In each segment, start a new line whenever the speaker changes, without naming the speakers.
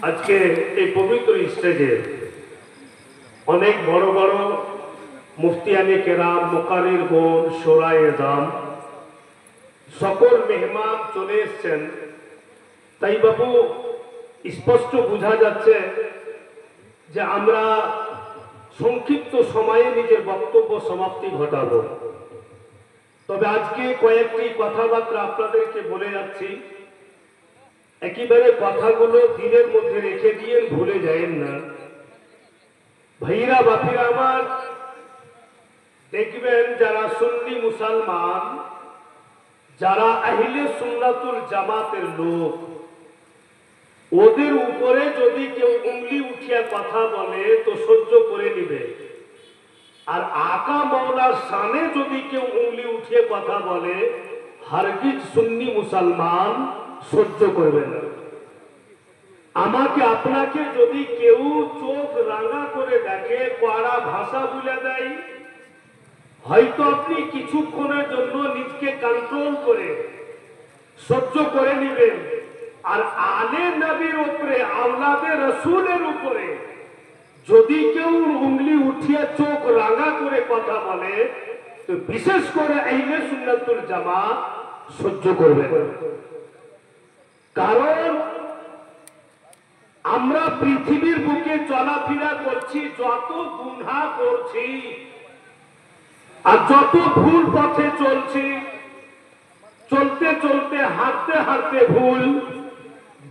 আজকে এই পবিত্র স্টেজে অনেক বড় বড় মুফতিয়ানে কেরাম, মুকারির বোন, শোরায়ে দাম, সকল মেহমান চলে এসছেন। তাই বাবু স্পষ্ট বোঝা যাচ্ছে যে আমরা সংক্ষিপ্ত সময়ে নিজের বক্তব্য সমাপ্তি ঘটাবো। তবে আজকে কয়েকটি কথাবার্তা আপনাদেরকে বলে যাচ্ছি, একেবারে কথাগুলো দিলের মধ্যে রেখে দিয়ে ভুলে যায়েন না। ভাইরা বাপিরা আমার, দেখবেন যারা সুন্নি মুসলমান, যারা আহলে সুন্নাতুল জামাতের লোক, ওদের উপরে যদি কেউ উঙ্গলি উঠিয়া কথা বলে তো সহ্য করে নিবে। আর আকা মাওলার সামনে যদি কেউ উঙ্গলি উঠিয়ে কথা বলে, হারগিজ সুন্নি মুসলমান সহ্য করবে না। আমাকে আপনাকে যদি কেউ চোখ রাঙা করে দেখে, কড়া ভাষা বলে দেয়, হয়তো আপনি কিছুক্ষণের জন্য নিজকে কন্ট্রোল করে সহ্য করে নেবেন। আর আলে নবীর উপরে, আওলাদে রসুলের উপরে যদি কেউ উঙ্গলি উঠিয়ে চোখ রাঙা করে কথা বলে, তো বিশেষ করে আহলে সুন্নাতুল জামাত সহ্য করবে। কারণ আমরা পৃথিবীর বুকে চলাফেরা করছি, যত গুনাহ করছি আর যত ভুল পথে চলছি, চলতে চলতে হাঁটতে হাঁটতে ভুল,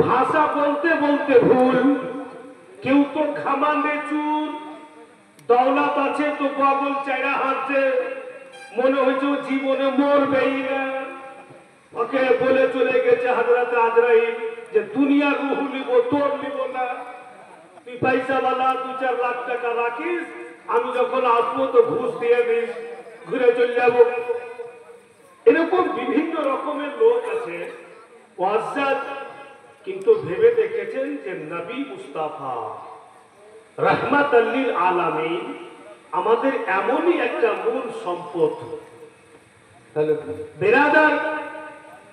ভাষা বলতে বলতে ভুল, কেউ তো খামানে চুর, দৌলত আছে তো বগল চাইরা হাঁটছে, মনে হয়েছে জীবনে মরবেই না। ওকে বলে চলে গেছে হযরত আজরাইল যে দুনিয়ার রূহ নিব, তোর নিব না, তুই পয়সাওয়ালা 2-4 লাখ টাকা রাখিস, আমি যখন আসবো তো ঘুষ দিয়ে দিস, ঘুরে চলে যাবো। এরকম বিভিন্ন রকমের লোক আছে ওয়াজ্জাত, কিন্তু ভেবে দেখেছেন যে নবী মুস্তাফা রাহমাতাল লিল আলামিন আমাদের এমনই একটা মূল সম্পদ। বেরাদার,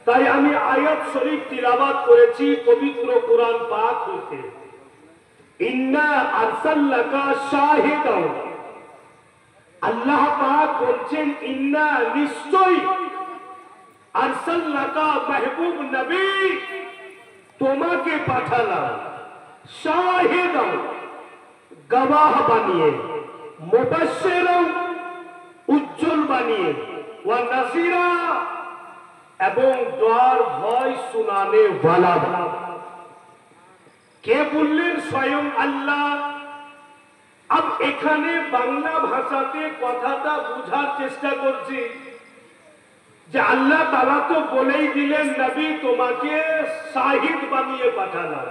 তাই আমি আয়াত শরীফ তিলাওয়াত করেছি পবিত্র কুরআন পাক হতে। ইন্না আরসালনাকা শাহিদান, আল্লাহ পাক বলছেন ইন্না নিশ্চয়, আরসালনাকা মাহবুব নবী তোমাকে পাঠালাম, শাহিদান গবাহ বানিয়ে, মুবাশশিরান উজ্জ্বল বানিয়ে, ওয়া নাসিরা এবং দ্বার ভয় শোনানে ওয়ালা। কে বললেন? স্বয়ং আল্লাহ। अब এখানে বাংলা ভাষাতে কথাটা বোঝার চেষ্টা করছি যে আল্লাহ তাআলা তো বলেই দিলেন নবী তোমাকে শাহিদ বানিয়ে পাঠালাম,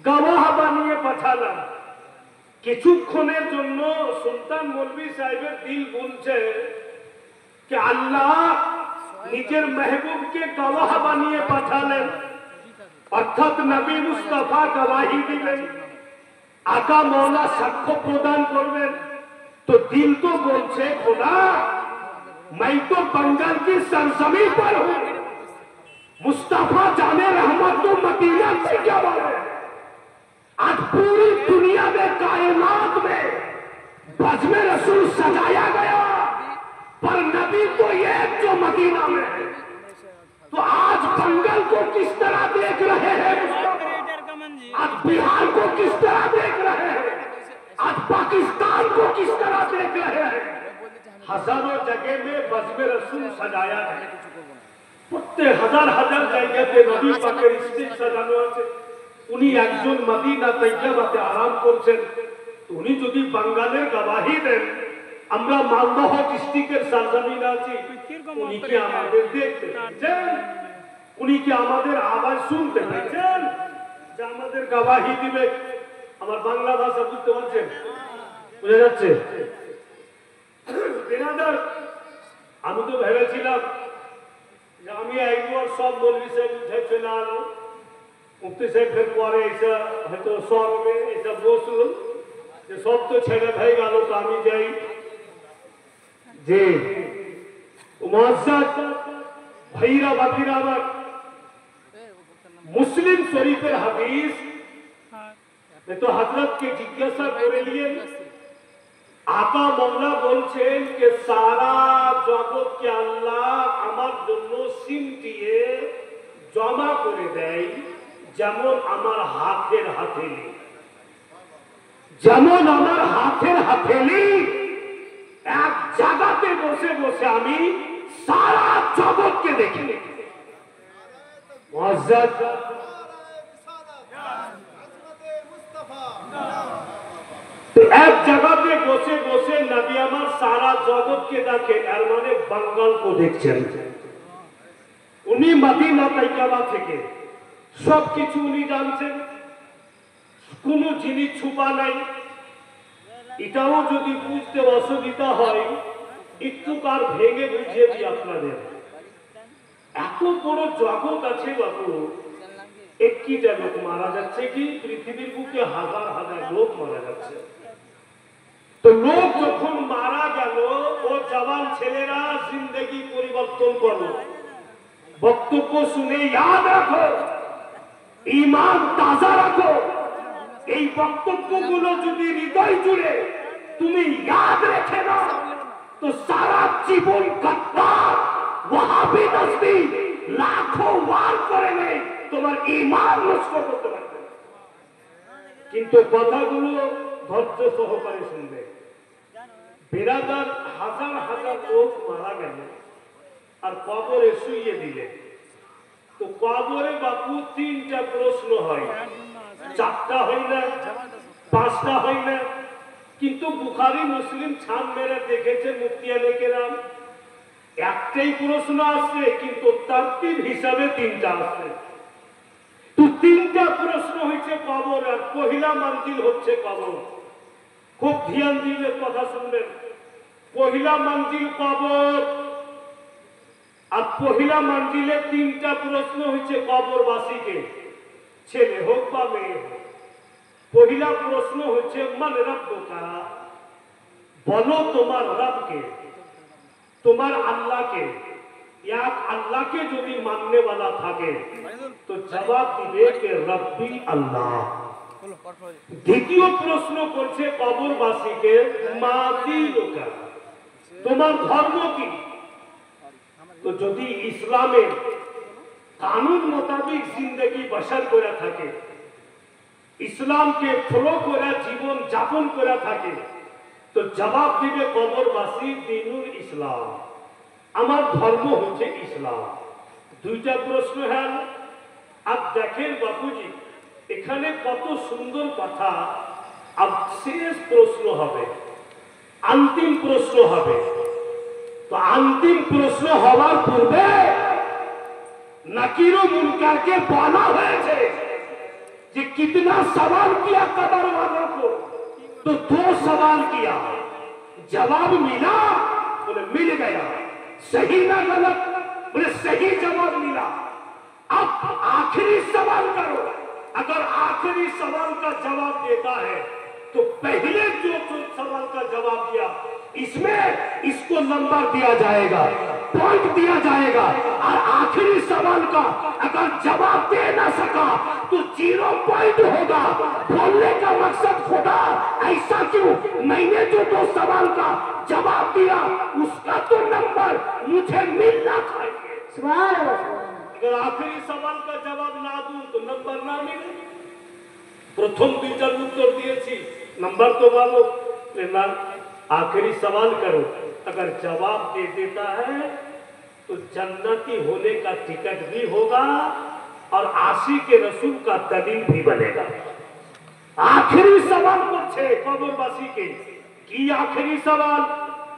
গবাহ বানিয়ে পাঠালাম। কিছুক্ষণের জন্য সুলতান মৌলভী সাহেবের দিল বলছে যে আল্লাহ নিজের মেহবুবকে গবাহ বানিয়ে পাঠালেন, অর্থাৎ নবী মুস্তাফা গবাহি দিলেন, আকা মৌলা সাক্ষ্য প্রদান করবেন। তো দিল তো বলছে খোদা मैं तो बंगाल की सरजमी पर हूं, मुस्तफा जाने रहमत तो मदीना से क्या बात है। आज पूरी दुनिया में कायनात में बज़्म रसूल सजाया गया, पर नबी तो ये जो मदीना में है। तो आज बंगाल को किस तरह देख रहे हैं मुस्तफा, आज बिहार को किस तरह देख रहे हैं, आज पाकिस्तान को किस तरह देख रहे हैं। हजारों जगह में बज़्म रसूल सजाया है, प्रत्येक हजार हजार জায়গাতে নবী পাকের স্টেজ সাজানো আছে। উনি একজন মদিনা তৈয়বাতে আরাম করছেন। উনি যদি বাঙালির গবাহি দেন, আমরা মালদহ ডিস্ট্রিক্টের সরজমিন আছি, উনি কি আমাদের দেখতে পেয়েছেন? উনি কি আমাদের আওয়াজ শুনতে পেয়েছেন যে আমাদের গবাহি দিবে? আমার বাংলা ভাষা বুঝতে পারছেন? বুঝা যাচ্ছে? বেনাদার, আমি তো ভেবেছিলাম যে আমি একবার সব মৌলভী সাহেব উঠে চলে আলো, মুফতি সাহেবের পরে এসে হয়তো সবে এসে বসলো, যে সব তো ছেড়ে হয়ে গেল, তো আমি যাই। যে মুআজ্জাজ ভাইরা বাকিরা আমার, মুসলিম শরীফের হাদিস তো হযরতকে জিজ্ঞাসা করে নিলেন, আকা মওলা বলছেন যে সারা জগৎকে আল্লাহ আমার জন্য সিমটিয়ে জমা করে দেয়, যেমন আমার হাতের হাতেলি, যেমন আমার হাতের হাতেলি এক জায়গাতে বসে বসে আমি সারা জগৎকে দেখি। মুআজ্জাজ এক জায়গাতে বসে বসে নবী আমার সারা জগৎকে দেখেন, এর মানে বাঙ্গালকে দেখছেন। উনি মদিনা তাইকাবা থেকে সবকিছু উনি জানছেন, কোনো জিনিস ছুপা নাই। এটাও যদি বুঝতে অসুবিধা হয় একটু কার ভেঙে বুঝিয়ে দিই আপনাদের। এত বড় জগৎ আছে বাবু, একটিটা লোক মারা যাচ্ছে কি পৃথিবীর বুকে হাজার হাজার লোক মারা যাচ্ছে। তো লোক যখন মারা গেল, ও জওয়ান ছেলেরা জিন্দগি পরিবর্তন করলো, বক্তব্য শুনে ইয়াদ রাখো, ঈমান তাজা রাখো। এই বক্তব্যগুলো যদি হৃদয় জুড়ে তুমি ইয়াদ রেখে নাও, তো সারা জীবন গদ্দার ওয়াহাবি নসবি লাখো ওয়ার করে নেই, তোমার ঈমান নষ্ট করতে পারবে। কিন্তু কথাগুলো ধৈর্য সহকারে শুনবে। বিরাদার হাজার হাজার লোক মারা গেল আর কবরে শুইয়ে দিলে, তো কবরে বাপু তিনটা প্রশ্ন হয়, চারটা হয় না, পাঁচটা হয় না। কিন্তু বুখারী মুসলিম ছান মেরে দেখেছে মুফতিয়ানে কেরাম, একটাই প্রশ্ন আসছে কিন্তু তারতিব হিসাবে তিনটা আসছে। তো তিনটা প্রশ্ন হয়েছে কবর, আর পহিলা মঞ্জিল হচ্ছে কবর। খুব ধ্যান দিলে কথা শুনবেন। পহিলা মঞ্জিল কবর, আর পহিলা মঞ্জিলে তিনটা প্রশ্ন হয়েছে কবরবাসীকে, ছেলে হোক বা মেয়ে হোক। পহিলা প্রশ্ন হচ্ছে মান রব্বুকা, বলো তোমার রবকে, তোমার আল্লাহকে। এক আল্লাহকে যদি মাননে वाला থাকে তো জবাব দিবে যে রব্বি আল্লাহ। দ্বিতীয় প্রশ্ন করছে কবরবাসীকে, মা দীনুকা, তোমার ধর্ম কি। তো যদি ইসলামের কানুন মোতাবেক জিন্দগি বসর করে থাকে, ইসলামকে ফলো করে জীবন যাপন করে থাকে, তো জবাব দিবে কবরবাসী দিনুল ইসলাম, আমার ধর্ম হচ্ছে ইসলাম। দুইটা প্রশ্ন হ্যাঁ। আর দেখেন বাপুজি এখানে কত সুন্দর কথা। আর শেষ প্রশ্ন হবে, अंतिम প্রশ্ন হবে। তো अंतिम প্রশ্ন হওয়ার পূর্বে नकीर व मुनकर के बोला হয়েছে कि कितना सवाल किया कब्र वालों को, तो दो सवाल किया, जवाब मिला, बोले मिल गया, सही ना गलत, बोले सही जवाब मिला। अब आखिरी सवाल करो, अगर आखिरी सवाल का जवाब देता है तो पहले जो सवाल का जवाब दिया इसमें इसको नंबर दिया जाएगा, पॉइंट दिया जाएगा। और आखिरी सवाल का अगर जवाब दे ना सका तो 0 पॉइंट होगा। बोलने का मकसद खुदा ऐसा क्यों, मैंने जो 2 सवाल का जवाब दिया उसका तो नंबर मुझे मिलना चाहिए। अगर आखिरी सवाल का जवाब ना दूं तो नंबर ना मिले। प्रथम 2 उत्तर दिए नंबर तो वालों लेना, आखिरी सवाल करो, अगर जवाब दे देता है तो जन्नती होने का टिकट भी होगा और आशिक के रसूल का दलील भी बनेगा। आखिरी सवाल पूछे कब्रवासी के कि आखिरी सवाल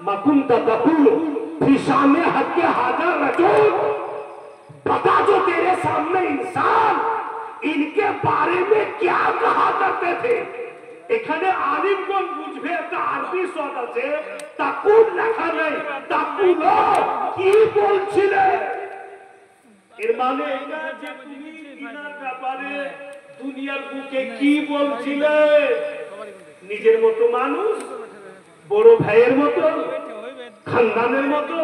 मकुंत तकुल फी सामने हक के हाजिर रजूल, बता जो तेरे सामने इंसान इनके बारे में क्या कहा करते थे। এখানে আলিমগণ বুঝবে একটা আরবি শব্দ আছে, তাকুল লেখা নেই, তাকুলো কি বলছিলে, এর মানে এটা যে তুমি ইনার ব্যাপারে দুনিয়ার বুকে কি বলছিলে। নিজের মতো মানুষ, বড় ভাইয়ের মতো, খানদানের মতো,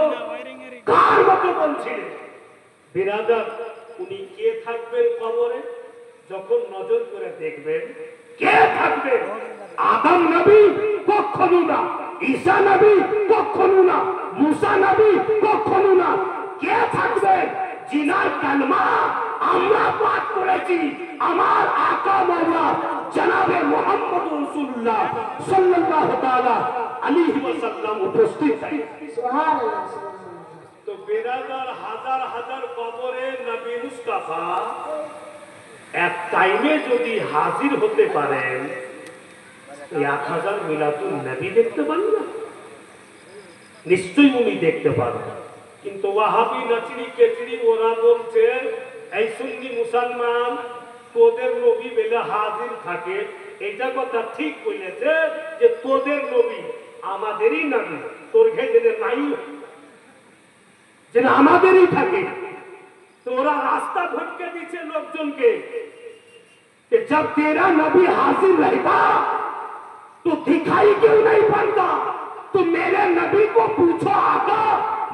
কার মতো বলছিলেন? বিরাদার, উনি কে থাকবেন কবরে? যখন নজর করে দেখবেন কে থাকবে? আদম নবী কখনো না, ঈসা নবী কখনো না, মুসা নবী কখনো না। কে থাকবে? জিনার কালমা আমরা পাঠ করেছি, আমার আকা মাওলা জনাবে মুহাম্মদ রাসূলুল্লাহ সাল্লাল্লাহু তাআলা আলাইহি ওয়াসাল্লাম উপস্থিত আছেন। সুবহানাল্লাহ। তো বিরাদার, হাজার হাজার কবরে নবী মুস্তাফা এক টাইমে যদি হাজির হতে পারেন, 1000 মিলাদুন নবী দেখতে পান না? নিশ্চয়ই উনি দেখতে পারবেন। কিন্তু ওয়াহাবি নাচড়ি কেচড়ি ওরা বলছে এই সুন্নি মুসলমান তোদের নবী বেলে হাজির থাকে। এটা কথা ঠিক বলেছে যে তোদের নবী আমাদেরই নবী, তোর ঘেজে নাই যে আমাদেরই থাকে। তো ওরা রাস্তা ভটকে দিচ্ছে লোকজনকে कि जब तेरा नबी हाजिर रहेगा तो दिखाई क्यों नहीं पड़ता? तो मेरे नबी को पूछो, आका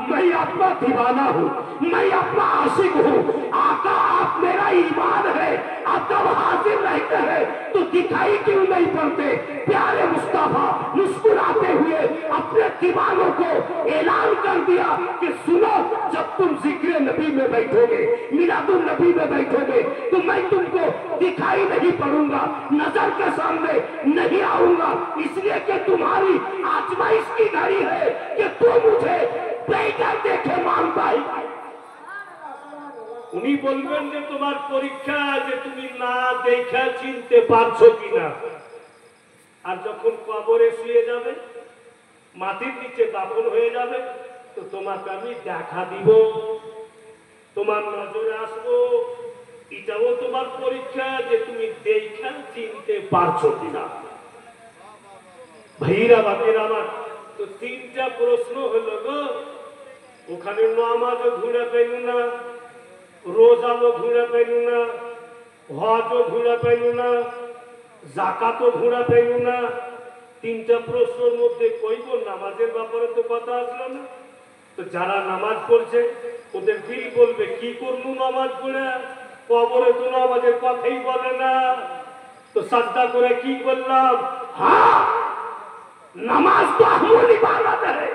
मैं आपका दीवाना हूँ, मैं आपका आशिक हूँ, आका आप मेरा ईमान है, आप जब हाजिर रहते हैं तो दिखाई क्यों नहीं पड़ते? प्यारे मुस्तफा मुस्कुराते हुए अपने दीवानों को ऐलान कर दिया कि सुनो, जब तुम जिक्र नबी में बैठोगे, मिलादुल नबी में बैठोगे तो मैं तुमको दिखाई नहीं पड़ूंगा, नजर के सामने नहीं आऊंगा, इसलिए कि तुम्हारी आजमाइश की घड़ी है कि तुम मुझे बेटर देखे मान पाई। উনি বলবেন যে তোমার পরীক্ষা যে তুমি না দেখা চিনতে পারছো কিনা। আর যখন কবরে শুয়ে যাবে, মাটির নিচে দাফন হয়ে যাবে, তো তোমাকে আমি দেখা দিব, তোমার নজরে আসবো। এটাও তোমার পরীক্ষা যে তুমি দেখা চিনতে পারছো কিনা। ভাইরা বাপের আমার, তো 3টা প্রশ্ন হলো গো। ওখানে নামাজও ঘুরে পেল না, রোজাও ঘুরে পেল না, হজও ঘুরে পেল না, যাকাতও ঘুরে পেল না। 3টা প্রশ্নের মধ্যে কইব নামাজের ব্যাপারে তো কথা আসলো না। তো যারা নামাজ পড়ছে ওদের দিল বলবে কি করবো নামাজ পড়ে, কবরে তো নামাজের কথাই বলে না, তো সাজদা করে কি করলাম? হ্যাঁ, नमाज तो अमूल इबादत है,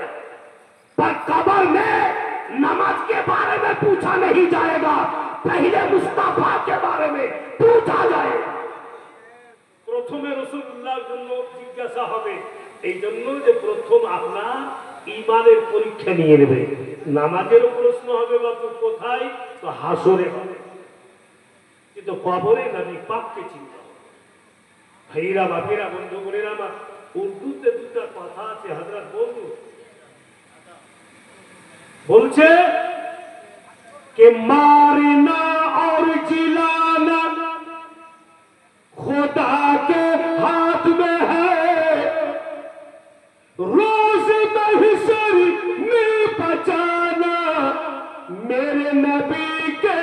पर कब्र में नमाज के बारे में पूछा नहीं जाएगा, पहले मुस्तफा के बारे में पूछा जाएगा। प्रथमे रसूलुल्लाहর জন্য জিজ্ঞাসা হবে, এই জন্য যে প্রথম আপনার ঈমানের পরীক্ষা নিয়ে নেবে। নামাজের প্রশ্ন হবে বাপু কোথায়? তো হাসরে হবে, কিন্তু কবরে নবী পাককে চিনতে হবে। ভাইরা বাপেরা বন্ধু বোনেরা আমার, উর্দুতে 2টা কথা আছে, হযরত বন্ধু বলছে कि मारना और जिलाना खुदा के हाथ में है, रोज महशर में बचाना मेरे नबी के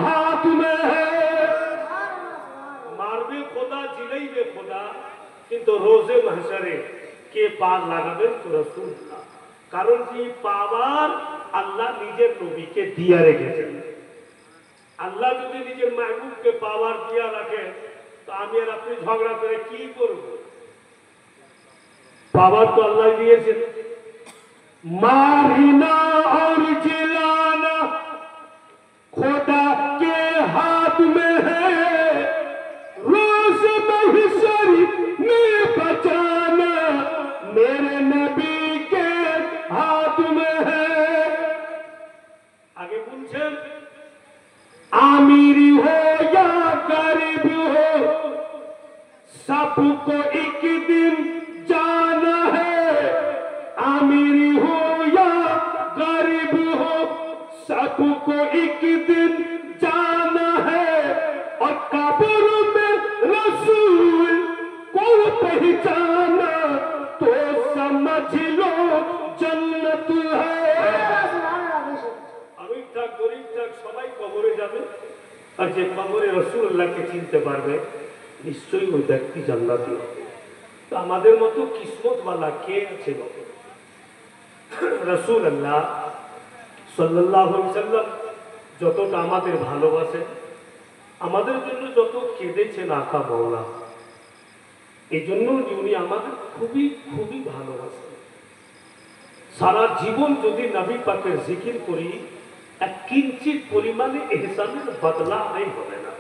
हाथ में है। मारबे खुदा, जिलाइबे खुदा, কিন্তু রোজে মাহশারে কে পার লাগাবেন? তো রাসূলুল্লাহ। কারণ কি পাওয়ার আল্লাহ নিজের নবীকে দিয়া রেখেছেন। আল্লাহ যদি নিজের মাহবুবকে পাওয়ার দিয়া রাখেন তো আমি আর আপনি ঝগড়া করে কি করব? পাওয়ার তো আল্লাহ দিয়েছেন। মারিনা और जिलाना खुदा के हाथ में है, रोज महशर में बचाना मेरे नबी के हाथ में है। आगे पूछें, आमिर हो या गरीब हो सबको एक दिन जाना है, आमिर हो या गरीब हो सबको एक दिन जाना है, और कब्र में रसूल को पहचाना तो समझ लो जन्नत है। अमीर था गरीब था সবাই কবরে যাবে, আর যে কবরে রাসূলুল্লাহকে চিনতে পারবে নিশ্চয়ই ওই ব্যক্তি জান্নাতি হবে। তো আমাদের মতো কিসমতওয়ালা কে আছে? রাসূলুল্লাহ সাল্লাল্লাহু আলাইহি সাল্লাম যতটা আমাদের ভালোবাসেন, আমাদের জন্য যত কেঁদেছেন আকা মাওলা, এই জন্য উনি আমাদের খুবই খুবই ভালোবাসেন। সারা জীবন যদি নবী পাকের জিকির করি, এক কিঞ্চিত পরিমাণে ইহসানের বদলা আদায় হবে না।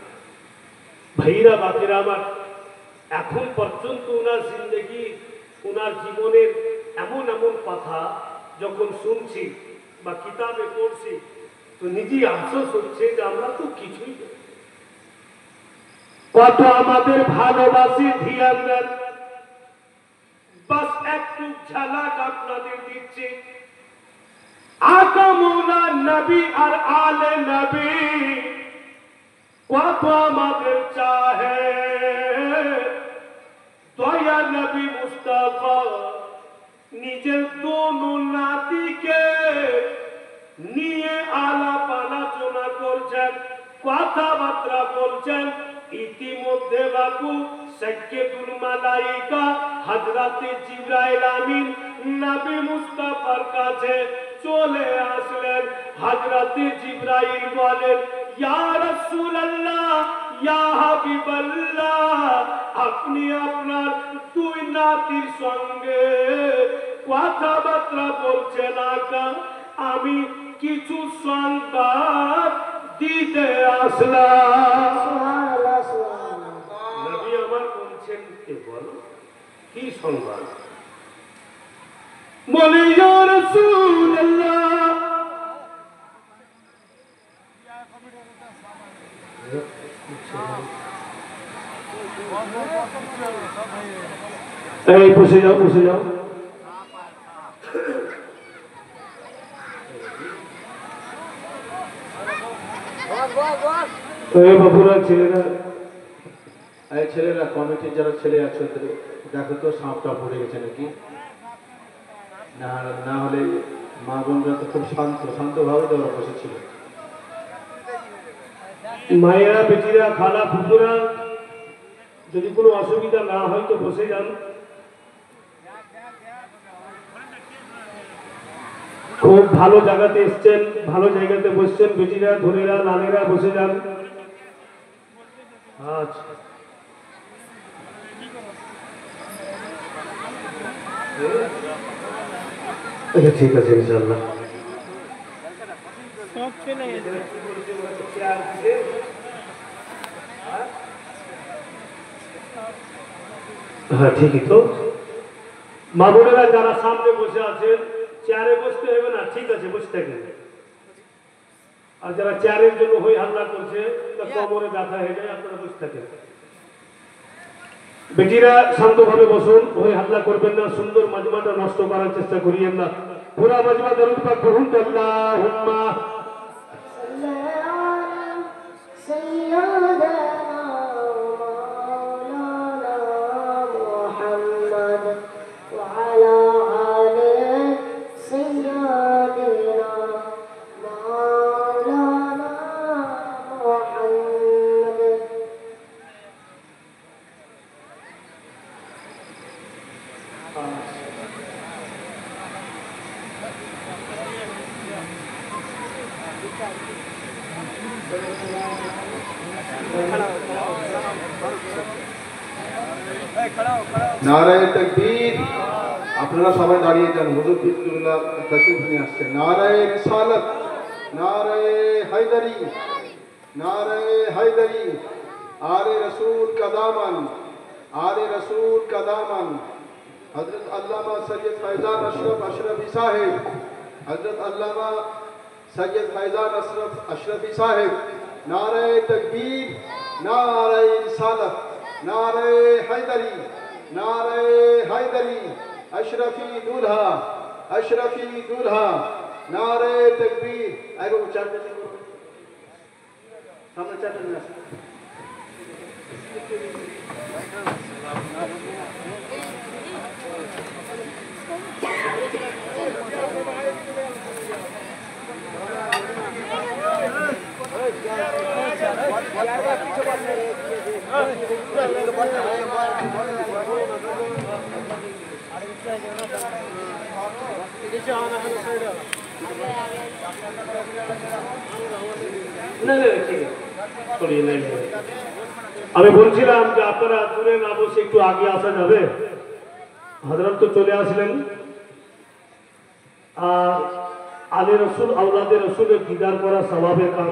ভাইরা বাপেরা আমার, এখন পর্যন্ত ওনার জিন্দগি, ওনার জীবনের এমন এমন কথা যখন শুনছি বা কিতাবে পড়ছি, তো নিজেই আফসোস হচ্ছে যে আমরা তো কিছুই না। কত আমাদের ভালোবাসি ধিয়ান দেন, বাস একটু ঝালাক আপনাদের দিচ্ছি। আকা মৌলা নবী আর আলে নবী কত আমাদের চাহে, দয়া নবী মুস্তাফা নিজের দোনো নাতিকে নিয়ে আলাপ আলোচনা করছেন, কথাবার্তা বলছেন। ইতিমধ্যে বাবু সাইয়্যিদুল মালাইকা হযরতে জিবরাইল আমিন নবী মুস্তাফার কাছে চলে আসলেন। হযরতে জিবরাইল বলেন, ইয়া রাসূলুল্লাহ, ইয়া হাবিবাল্লাহ, আপনি আপনার দুই নাতির সঙ্গে কথাবার্তা বলছেন আকা, আমি কিছু সংবাদ দিতে আসলাম। নবী আমার বলছেন, কে বলো কি সংবাদ? বলে, ইয়া রাসূলুল্লাহ, এই বসে যাও, বসে যাও। এই বাবুরা, ছেলেরা,
এই ছেলেরা, কমিটির যারা ছেলে আছে দেখো তো সাপটা পড়ে গেছে নাকি। না হলে মা বোনরা তো খুব শান্তভাবে তো বসেছিল।
মায়েরা, বেটিরা, খালা, ফুপুরা, যদি কোনো অসুবিধা না হয় তো বসে যান। খুব ভালো জায়গাতে এসছেন, ভালো জায়গাতে বসছেন। বেটিরা, ধনীরা, নানেরা বসে যান। আচ্ছা, ঠিক আছে, ইনশাআল্লাহ। হ্যাঁ, ঠিকই তো। মা বোনেরা যারা সামনে বসে আছেন, চেয়ারে বসতে হবে না, ঠিক আছে, বসে থাকেন। আর যারা চেয়ারের জন্য হই হাল্লা করছে, কোমরে ব্যথা হয়ে যায়, আপনারা বসে থাকেন। বেটিরা শান্তভাবে বসুন, হই হাল্লা করবেন না, সুন্দর মাজমাটা নষ্ট করার চেষ্টা করিয়েন না। পুরা মাজমা দরুদ পাক পড়ুন, আল্লাহুম্মা
নারায়ে তাকবীর। আপনারা সবাই দাঁড়িয়ে যান, হুজুর বিসমিল্লাহ তাশরীফ নিয়ে আসছেন। নারায়ে রিসালাত, নারায়ে হায়দারি, নারায়ে হায়দারি। আলে রসুল का दामन, आले रसूल का दामन। हजरत अल्लामा सैयद फैजान अशरफ अशरफी साहिब, हजरत अल्लामा सैयद फैजान अशरफ अशरफी साहिब। नाराये तकबीर, नाराये रिसालत, नाराये हैदरी, नाराये हैदरी। अशरफी दूल्हा, अशरफी दूल्हा। नाराये तकबीर। आगे वो चार सामने चार
না না ঠিক আছে সরিয়ে নাই আমি বলছিলাম যে আপনারা দূরে না বসে একটু আগে আসা যাবে হযরত তো চলে আসলেন আর আলে রসুল আওলাদে রসুলের দিদার করা স্বভাবের কাম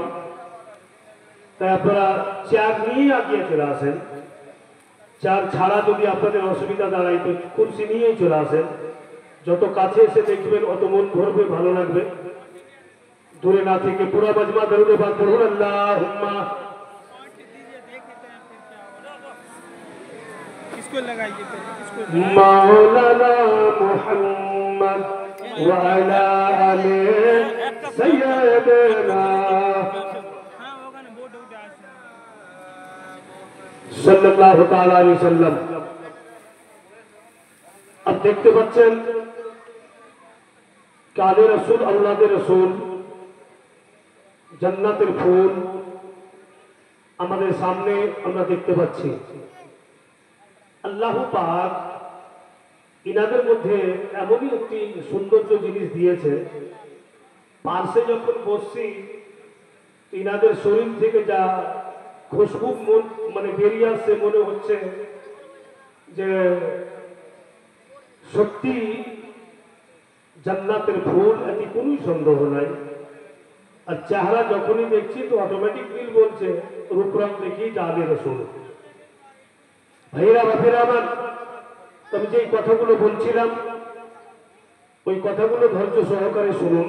তাই আপনারা চেয়ার নিয়ে আগিয়ে চলে আসেন চেয়ার ছাড়া যদি আপনাদের অসুবিধা দাঁড়ায় তো কুরসি নিয়েই চলে আসেন যত কাছে এসে দেখবেন অত মন ভরবে ভালো লাগবে দূরে না থেকে পুরা মজমা দরুদ পাক পড়ুন আল্লাহুম্মা
किसको लगाइए किसको
मौलाना मुहम्मद व अला आले सय्यदना
हाँ होगा ना बोर्ड उठा
सल्लल्लाहु ताला अलैहि वसल्लम अब देखते পাচ্ছেন কালে রাসূল আওলাদে রাসূল জান্নাতের ফুল আমাদের সামনে আমরা দেখতে পাচ্ছি আল্লাহ পাক ইনাদের মধ্যে এমনই একটি সৌন্দর্য জিনিস দিয়েছে পার্শ্বে যখন বসছি ইনাদের শরীর থেকে যা খুশবু মানে বেরিয়ে আসছে মনে হচ্ছে যে সত্যি জান্নাতের ফুল এটি কোনো সন্দেহ নাই আর চেহারা যখনই দেখছি তো অটোমেটিক দিল বলছে রূপরং দেখি জালে রসুল ভাইরা বাপেরা আমার তবে যে কথাগুলো বলছিলাম ওই কথাগুলো ধৈর্য সহকারে শুনুন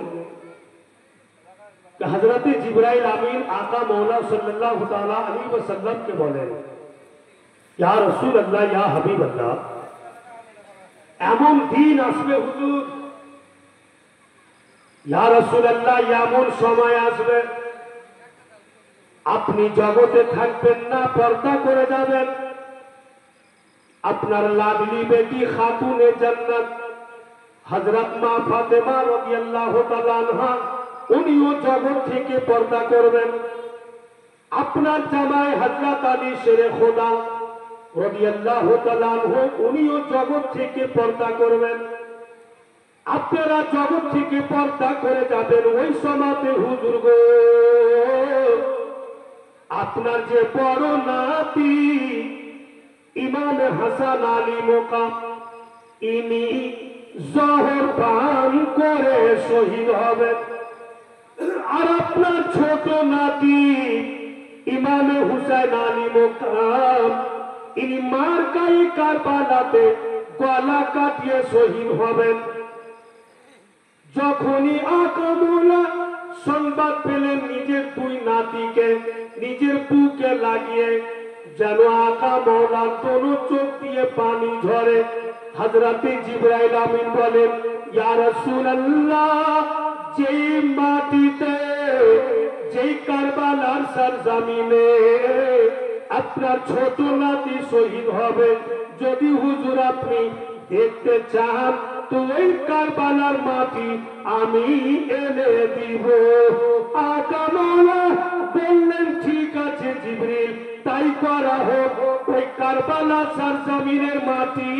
হযরতে জিবরাইল আমিন আকা মৌলা সাল্লাল্লাহু তাআলা আলাইহি ওয়াসাল্লাম কে বলেন ইয়া রাসূলুল্লাহ ইয়া হাবিবাল্লাহ এমন দিন আসবে হুজুর ইয়া রাসূলুল্লাহ এমন সময় আসবে আপনি জগতে থাকবেন না পর্দা করে যাবেন আপনার লাডলি বেটি খাতুনে জান্নাত হযরত মা ফাতেমা রাদিয়াল্লাহু তাআলা আনহা উনিও জগৎ থেকে পর্দা করবেন আপনার জামাই হযরত আলী শেরে খোদা রাদিয়াল্লাহু তাআলা আনহু উনিও জগৎ থেকে পর্দা করবেন আপনারা জগৎ থেকে পর্দা করে যাবেন ওই সময়তে হুজুর গো আপনার যে বড় নাতি ইমাম হাসান আলী মোকাম ইনি জহর পান করে শহীদ হবেন আর আপনার ছোট নাতি ইমাম হুসাইন আলী মোকাম ইনি মার্কাই কারবালাতে গলা কাটিয়ে শহীদ হবেন যখনই আকামুলা সংবাদ পেলেন নিজের দুই নাতিকে নিজের বুকে লাগিয়ে যেন আকা মৌলার দোনো চোখ দিয়ে পানি ঝরে হযরতে জিবরাইল আমিন বলেন ইয়া রাসূলুল্লাহ যেই মাটিতে যেই কারবালার সরজমিনে আপনার ছোট নাতি শহীদ হবে যদি হুজুর আপনি দেখতে চান তো ওই কারবালার মাটি আমি এনে দিব আকা মৌলা বললেন ঠিক আছে জিবরিল তাই করা হোক ওই কারবালা সরজমিনের মাটি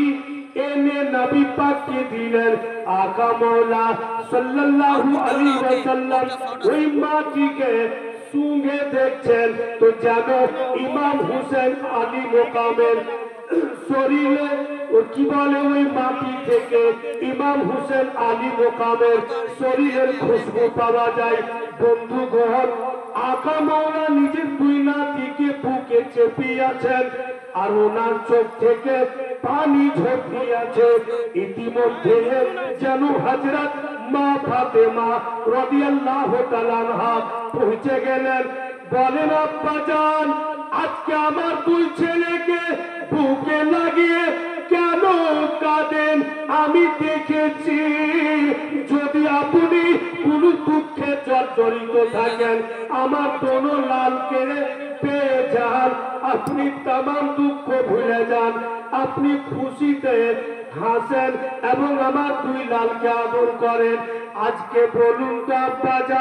এনে নবী পাককে দিলেন আকা মৌলা সাল্লাল্লাহু আলাইহি ওয়াসাল্লাম ওই মাটিকে সুঙ্গে দেখছেন তো যেন ইমাম হুসেন আলী মোকামের শরীরে ও কি বলে ওই মাটি থেকে ইমাম হুসেন আলী মোকামের শরীরের খুশবু পাওয়া যায় বন্ধুগণ আকা মৌলা নিজের দুই নাতিকে বুকে চেপিয়েছেন আর ওনার চোখ থেকে পানি ঝরছে ইতিমধ্যে যেন হযরত মা ফাতেমা রাদিয়াল্লাহু তাআলা আনহা পৌঁছে গেলেন বলেন আব্বা জান আজকে আমার দুই ছেলেকে বুকে লাগিয়ে কেন কাঁদেন আমি দেখেছি যদি আপনি কোন দুঃখে জর্জরিত থাকেন আমার দোনো লালকে পেয়ে যান আপনি তামাম দুঃখ ভুলে যান আপনি খুশিতে হাসেন এবং আমার দুই লালকে আদর করেন আজকে বলুন তো আব্বা জান